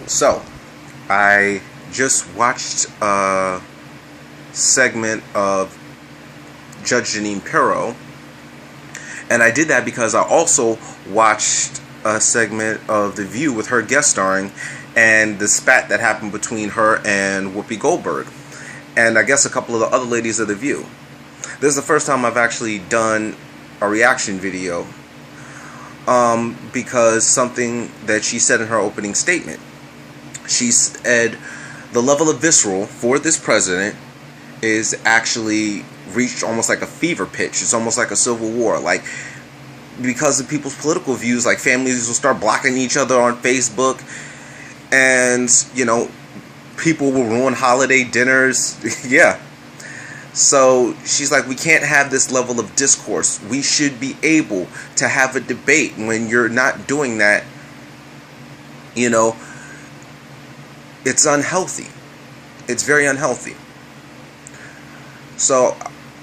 So, I just watched a segment of Judge Jeanine, and I did that because I also watched a segment of The View with her guest starring and the spat that happened between her and Whoopi Goldberg, and I guess a couple of the other ladies of The View. This is the first time I've actually done a reaction video because something that she said in her opening statement. She said the level of visceral for this president is actually reached almost like a fever pitch. It's almost like a civil war. Like, because of people's political views, like families will start blocking each other on Facebook, and people will ruin holiday dinners. Yeah. So she's like, we can't have this level of discourse. We should be able to have a debate. When you're not doing that, it's unhealthy. It's very unhealthy. So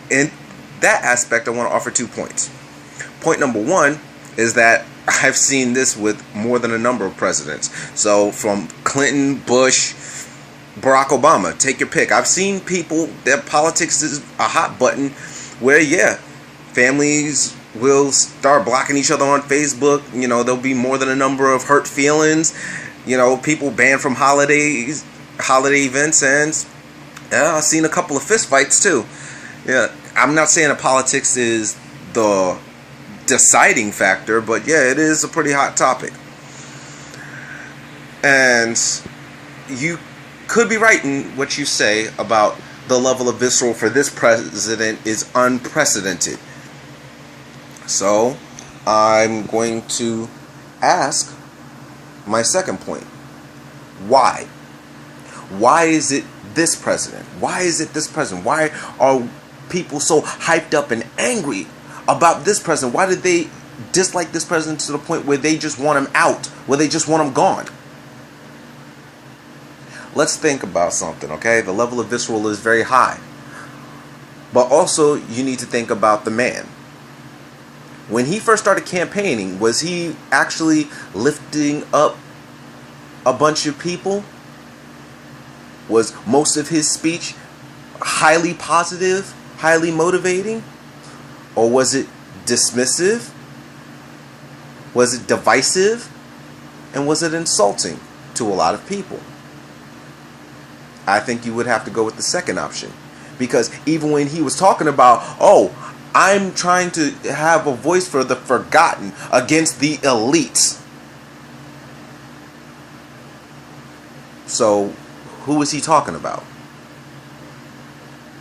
in that aspect, I want to offer 2 points. Point number one is that I've seen this with more than a number of presidents. So from Clinton, Bush, Barack Obama, take your pick. I've seen people that politics is a hot button where, families will start blocking each other on Facebook. There'll be more than a number of hurt feelings. People banned from holiday events, and I've seen a couple of fist fights too. Yeah, I'm not saying that politics is the deciding factor, but it is a pretty hot topic. And you could be right in what you say about the level of visceral for this president is unprecedented. So I'm going to ask my second point. Why? Why is it this president? Why is it this president? Why are people so hyped up and angry about this president? Why did they dislike this president to the point where they just want him out, where they just want him gone? Let's think about something, okay? The level of visceral is very high. But also, you need to think about the man. When he first started campaigning, was he actually lifting up a bunch of people? Was most of his speech highly positive, highly motivating? Or was it dismissive? Was it divisive? And was it insulting to a lot of people? I think you would have to go with the second option. Because even when he was talking about, I'm trying to have a voice for the forgotten against the elites. So, who is he talking about?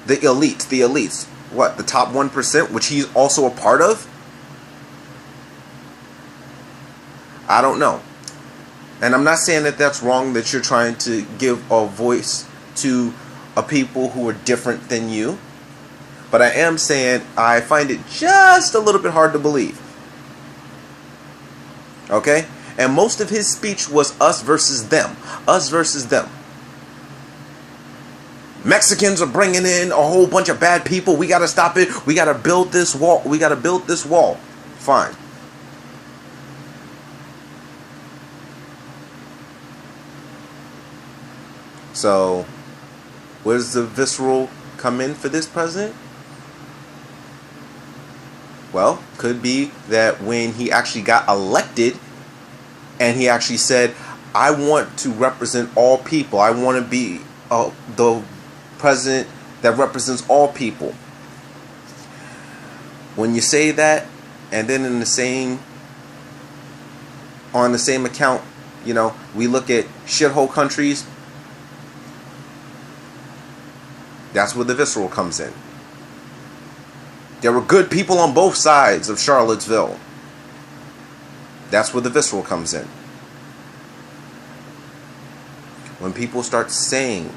The elites. The elites. What? The top 1%, which he's also a part of? I don't know. And I'm not saying that that's wrong, that you're trying to give a voice to a people who are different than you. But I am saying I find it just a little bit hard to believe. Okay? And most of his speech was us versus them. Us versus them. Mexicans are bringing in a whole bunch of bad people. We got to stop it. We got to build this wall. We got to build this wall. Fine. So, where does the visceral come in for this president? Well, could be that when he actually got elected and he actually said, I want to represent all people. I want to be the president that represents all people. When you say that, and then on the same account, we look at shithole countries, that's where the visceral comes in. There were good people on both sides of Charlottesville. That's where the visceral comes in. When people start saying,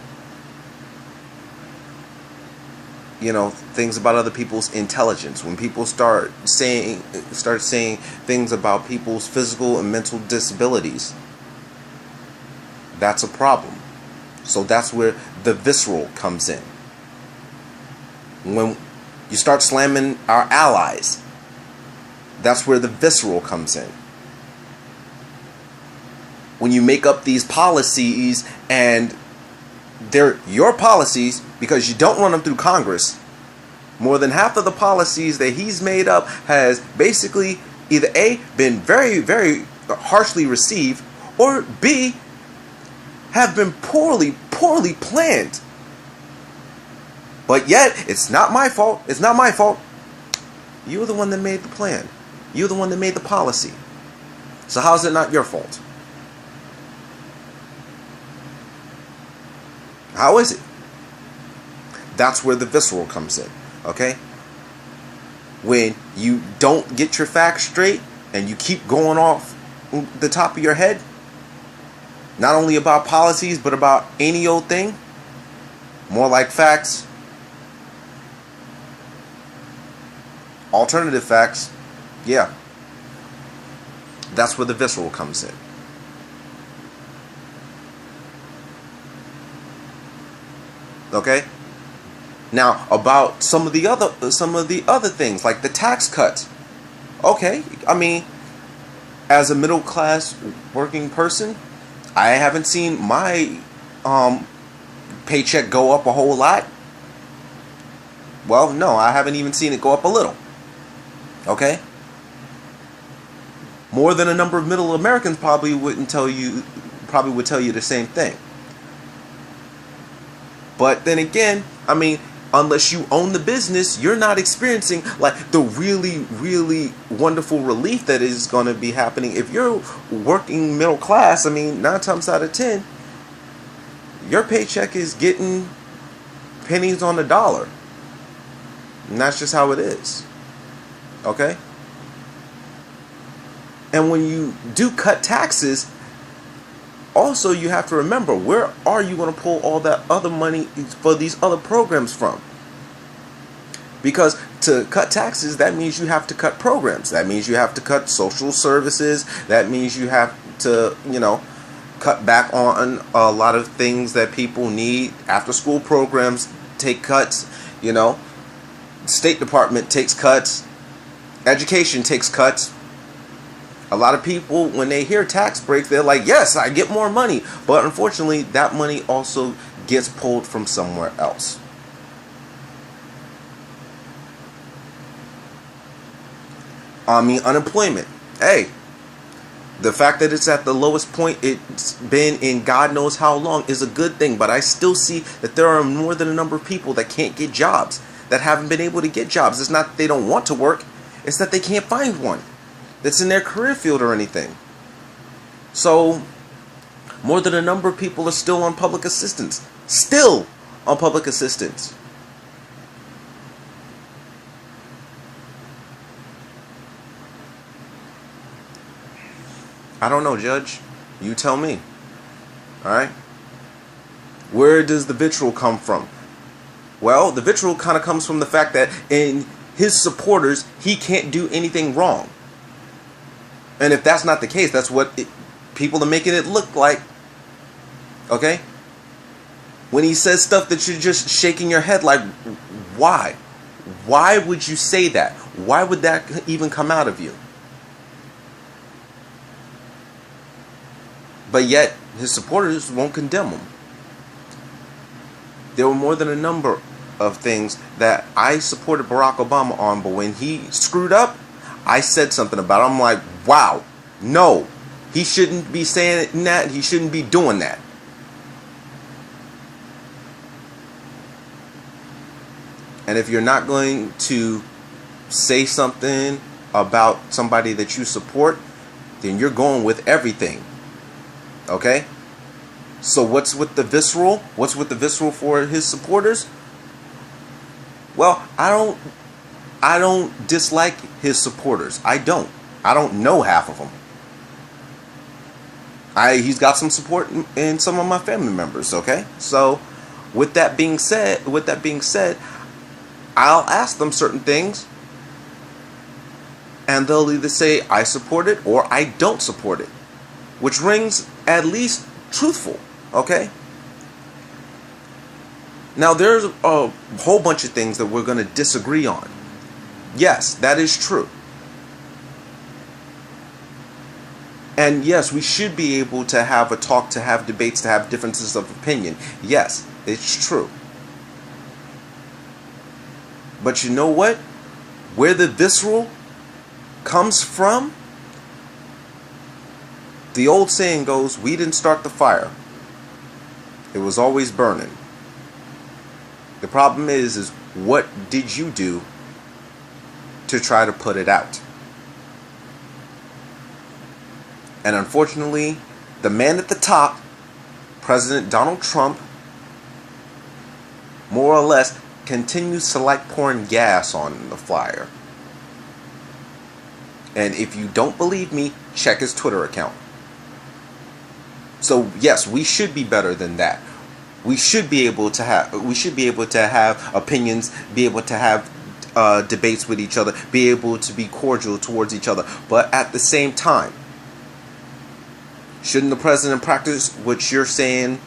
things about other people's intelligence, when people start saying things about people's physical and mental disabilities, that's a problem. So that's where the visceral comes in. When you start slamming our allies, that's where the visceral comes in. when you make up these policies and they're your policies because you don't run them through Congress, more than half of the policies that he's made up has basically either A, been very, very harshly received, or B, have been poorly planned. But yet, it's not my fault. It's not my fault. You're the one that made the plan. You're the one that made the policy. So how is it not your fault? How is it? That's where the visceral comes in. Okay? When you don't get your facts straight and you keep going off the top of your head, not only about policies but about any old thing, more like facts, alternative facts, yeah, that's where the visceral comes in. Okay? Now, about some of the other things, like the tax cuts. Okay, I mean, as a middle class working person, I haven't seen my paycheck go up a whole lot. Well, no, I haven't even seen it go up a little. Okay? More than a number of middle Americans probably would tell you the same thing. But then again, I mean, unless you own the business, you're not experiencing like the really, really wonderful relief that is going to be happening. If you're working middle class, I mean, 9 times out of 10, your paycheck is getting pennies on the dollar. And that's just how it is. Okay? And when you do cut taxes, also you have to remember, where are you going to pull all that other money for these other programs from? Because to cut taxes, that means you have to cut programs. That means you have to cut social services. That means you have to, cut back on a lot of things that people need. After school programs take cuts, State Department takes cuts. Education takes cuts. A lot of people, when they hear tax breaks, they're like, yes, I get more money. But unfortunately, that money also gets pulled from somewhere else. I mean, unemployment. Hey, the fact that it's at the lowest point it's been in God knows how long is a good thing. But I still see that there are more than a number of people that can't get jobs, that haven't been able to get jobs. It's not that they don't want to work. It's that they can't find one that's in their career field or anything. So, more than a number of people are still on public assistance. Still on public assistance. I don't know, Judge. You tell me. Alright? Where does the vitriol come from? Well, the vitriol kind of comes from the fact that in his supporters, he can't do anything wrong. And if that's not the case, that's what people are making it look like. Okay? When he says stuff that you're just shaking your head like, why? Why would you say that? Why would that even come out of you? But yet, his supporters won't condemn him. There were more than a number of things that I supported Barack Obama on, but when he screwed up, I said something about it. I'm like, wow, no, he shouldn't be saying that. He shouldn't be doing that. And if you're not going to say something about somebody that you support, then you're going with everything. Okay? So what's with the visceral? What's with the visceral for his supporters? Well, I don't dislike his supporters. I don't know half of them. He's got some support in some of my family members, okay? So, with that being said, I'll ask them certain things and they'll either say I support it or I don't support it, which rings at least truthful, okay? Now, there's a whole bunch of things that we're going to disagree on. Yes, that is true. And yes, we should be able to have a talk, to have debates, to have differences of opinion. Yes, it's true. But you know what? Where the visceral comes from, the old saying goes, we didn't start the fire. It was always burning. The problem is what did you do to try to put it out? And unfortunately, the man at the top, President Donald Trump, more or less continues to like pouring gas on the fire. And if you don't believe me, check his Twitter account. So yes, we should be better than that. We should be able to have opinions, be able to have debates with each other, be able to be cordial towards each other. But at the same time, shouldn't the president practice what you're saying?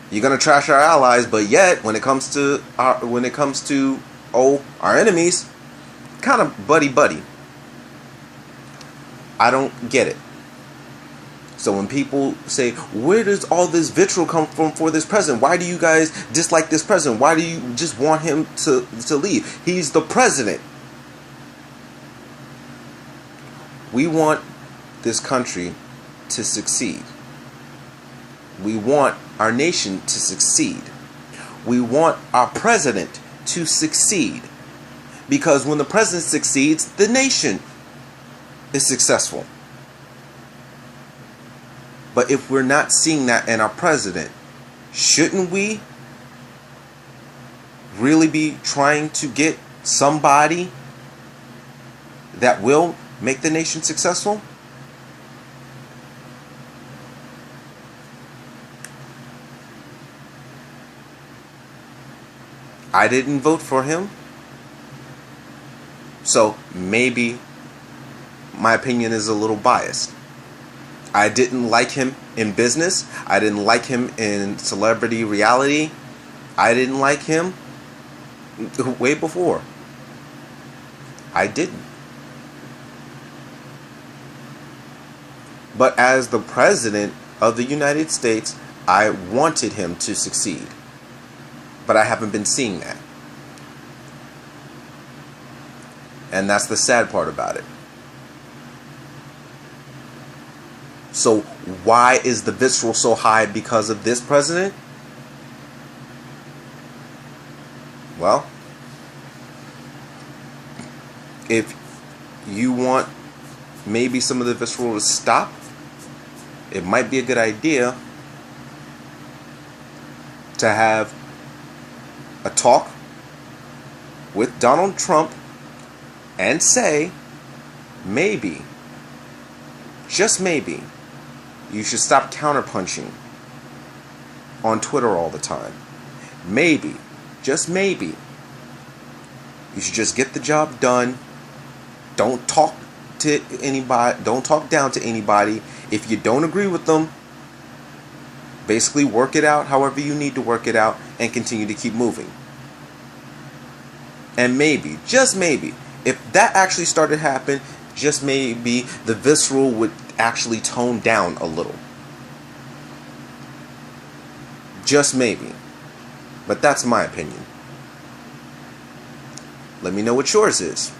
You're gonna trash our allies, but yet when it comes to our enemies, kind of buddy. I don't get it. So when people say, where does all this vitriol come from for this president? Why do you guys dislike this president? Why do you just want him to leave? He's the president. We want this country to succeed. We want our nation to succeed. We want our president to succeed. Because when the president succeeds, the nation is successful. But if we're not seeing that in our president, shouldn't we really be trying to get somebody that will make the nation successful? I didn't vote for him. So maybe my opinion is a little biased. I didn't like him in business. I didn't like him in celebrity reality. I didn't like him way before. I didn't. But as the president of the United States, I wanted him to succeed. But I haven't been seeing that. And that's the sad part about it. So why is the visceral so high because of this president? Well, if you want maybe some of the visceral to stop, it might be a good idea to have a talk with Donald Trump and say, maybe, just maybe, you should stop counterpunching on Twitter all the time. Maybe, just maybe, you should just get the job done. Don't talk to anybody. Don't talk down to anybody. If you don't agree with them, basically work it out however you need to work it out and continue to keep moving. And maybe, just maybe, if that actually started to happen, just maybe the visceral would actually tone down a little. Just maybe. But that's my opinion. Let me know what yours is.